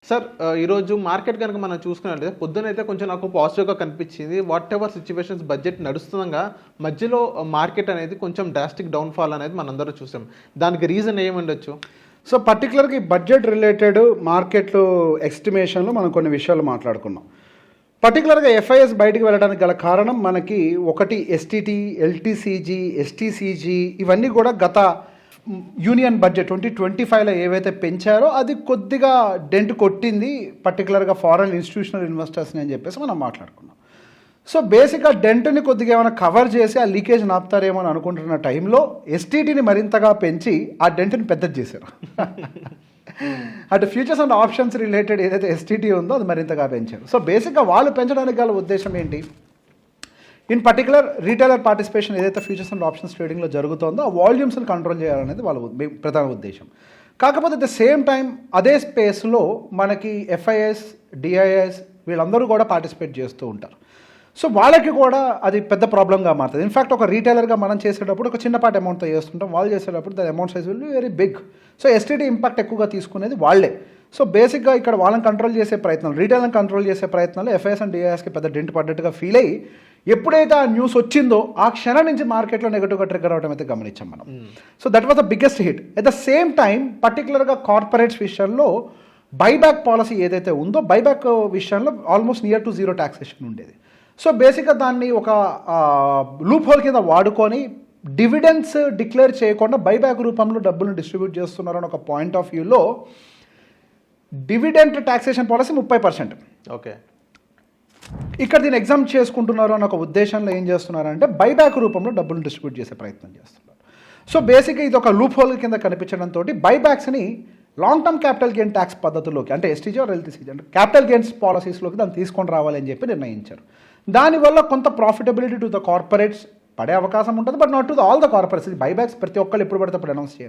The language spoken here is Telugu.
సార్ ఈరోజు మార్కెట్ కనుక మనం చూసుకున్నట్లయితే పొద్దునైతే కొంచెం నాకు పాజిటివ్గా కనిపించింది. వాట్ ఎవర్ సిచ్యువేషన్స్ బడ్జెట్ నడుస్తుండగా మధ్యలో మార్కెట్ అనేది కొంచెం డ్రాస్టిక్ డౌన్ఫాల్ అనేది మనందరూ చూసాం. దానికి రీజన్ ఏముండొచ్చు? సో పర్టికులర్గా ఈ బడ్జెట్ రిలేటెడ్ మార్కెట్లో ఎస్టిమేషన్లో మనం కొన్ని విషయాలు మాట్లాడుకున్నాం. పర్టికులర్గా ఎఫ్ఐఎస్ బయటికి వెళ్ళడానికి గల కారణం మనకి ఒకటి ఎస్టీటీ, ఎల్టీసీజీ, ఎస్టీసీజీ ఇవన్నీ కూడా గత యూనియన్ బడ్జెట్ 2025లో ఏవైతే పెంచారో అది కొద్దిగా డెంట్ కొట్టింది పర్టికులర్గా ఫారెన్ ఇన్స్టిట్యూషనల్ ఇన్వెస్టర్స్ని అని చెప్పేసి మనం మాట్లాడుకున్నాం. సో బేసిక్గా డెంట్ని కొద్దిగా ఏమైనా కవర్ చేసి ఆ లీకేజ్ నాపుతారేమో అని అనుకుంటున్న టైంలో ఎస్టీటీని మరింతగా పెంచి ఆ డెంట్ని పెద్దది చేశారు. అటు ఫ్యూచర్స్ అండ్ ఆప్షన్స్ రిలేటెడ్ ఏదైతే ఎస్టీటీ ఉందో అది మరింతగా పెంచారు. సో బేసిక్గా వాళ్ళు పెంచడానికి గల ఉద్దేశం ఏంటి? ఇన్ పర్టికులర్ రీటైలర్ పార్టిసిపేషన్ ఏదైతే ఫ్యూచర్స్ అండ్ ఆప్షన్స్ ట్రేడింగ్లో జరుగుతుందో ఆ వాల్యూమ్స్ని కంట్రోల్ చేయాలనేది వాళ్ళ ప్రధాన ఉద్దేశం. కాకపోతే అట్ ద సేమ్ టైం అదే స్పేస్లో మనకి ఎఫ్ఐఎస్, డిఐఎస్ వీళ్ళందరూ కూడా పార్టిసిపేట్ చేస్తూ ఉంటారు. సో వాళ్ళకి కూడా అది పెద్ద ప్రాబ్లంగా మారుతుంది. ఇన్ఫ్యాక్ట్ ఒక రీటైలర్గా మనం చేసేటప్పుడు ఒక చిన్నపాటి అమౌంట్తో చేస్తుంటాం, వాళ్ళు చేసేటప్పుడు దాని amount size will be very big. So STT impact ఎక్కువగా తీసుకునేది వాళ్ళే. సో బేసిక్గా ఇక్కడ వాళ్ళని కంట్రోల్ చేసే ప్రయత్నాలు, రీటైల్ని కంట్రోల్ చేసే ప్రయత్నాలు ఎఫ్ఐఎస్ అండ్ డిఐఎస్కి పెద్ద డెంట్ పడ్డట్టుగా ఫీల్ అయ్యి ఎప్పుడైతే ఆ న్యూస్ వచ్చిందో ఆ క్షణం నుంచి మార్కెట్లో నెగటివ్గా ట్రిగ్గర్ అవడం అయితే గమనించాం మనం. So that was the biggest hit. At the same time పర్టికులర్గా కార్పొరేట్స్ విషయంలో బైబ్యాక్ పాలసీ ఏదైతే ఉందో బైబ్యాక్ విషయంలో almost near to zero taxation ఉండేది. సో బేసిక్గా దాన్ని ఒక లూప్ హోల్ కింద వాడుకొని డివిడెండ్స్ డిక్లేర్ చేయకుండా బైబ్యాక్ రూపంలో డబ్బులను డిస్ట్రిబ్యూట్ చేస్తున్నారని ఒక పాయింట్ ఆఫ్ వ్యూలో డివిడెంట్ ట్యాక్సేషన్ పాలసీ 30%. ఓకే, ఇక్కడ దీన్ని ఎగ్జామ్ చేసుకుంటున్నారు అన్న ఒక ఉద్దేశంలో ఏం చేస్తున్నారంటే బైబ్యాక్ రూపంలో డబ్బులు డిస్ట్రిబ్యూట్ చేసే ప్రయత్నం చేస్తున్నారు. సో బేసిక్గా ఇది ఒక లూప్ హోల్ కింద కనిపించడంతో బైబ్యాక్స్ని long term capital gain tax పద్ధతిలోకి అంటే ఎస్టీజీ ఆర్ ఎల్టీసీజీ అంటే క్యాపిటల్ గెయిన్స్ పాలసీస్లోకి దాన్ని తీసుకొని రావాలి అని చెప్పి నిర్ణయించారు. దానివల్ల కొంత ప్రాఫిటబిలిటీ టు ద కార్పొరేట్స్ పడే అవకాశం ఉంటుంది, but not to all the corporates. Buybacks ప్రతి ఒక్కళ్ళు ఎప్పుడు పడితే అప్పుడు అనౌన్స్ చేయరు.